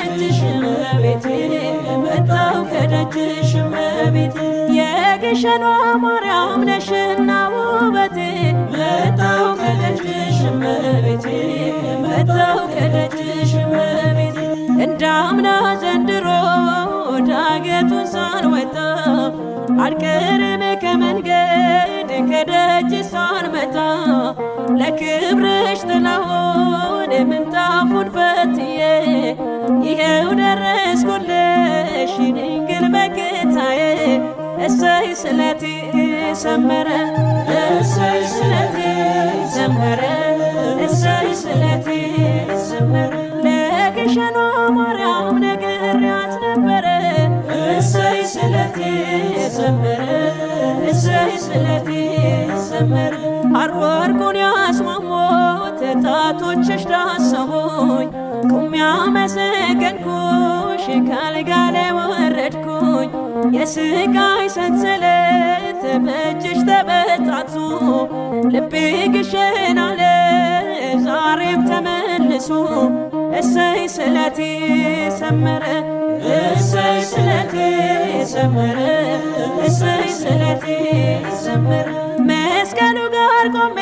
ከደጅሽ እመቤቴ መጣሁ ከደጅሽ እመቤቴ የግሸኗ ማርያም ነሽና ውበቴ መጣሁ ከደጅሽ እመቤቴ መጣሁ ከደጅሽ እመቤቴ እንዳምና ዘንድሮ ዳገቱን ሳንወጣ አልቀርም ከመንገድ ከደጅ ሳንመጣ ለክብርሽ ጥላሁን ምንጣፉን ፈትዬ ይኸው ደረስኩልሽ ድንግል በጌታዬ እሰይ ስለቴ ሰመረ እሰይ ስለቴ ሰመረ እሰይ ስለቴ ሰመረ ለግሸኗ ማርያም ነግሬያት ነበረ እሰይ ስለቴ ሰመረ እሰይ ስለቴ ሰመረ ሐር ወርቁን ያስማሙት ጣቶችሽ ዳሰቡኝ ቁሜ አመሰገንኩሽ ከአልጋ ላይ ወረድኩኝ የስቃይ ሰንሰለት በእጅሽ ተበጣጥሶ ልቤ ግሸን አለ ዛሬም ተመልሶ እሰይ ስለቴ ሰመረ እሰይ ስለቴ ሰመረ እሰይ ስለቴ ሰመረ መስቀሉ ጋር ቆሜ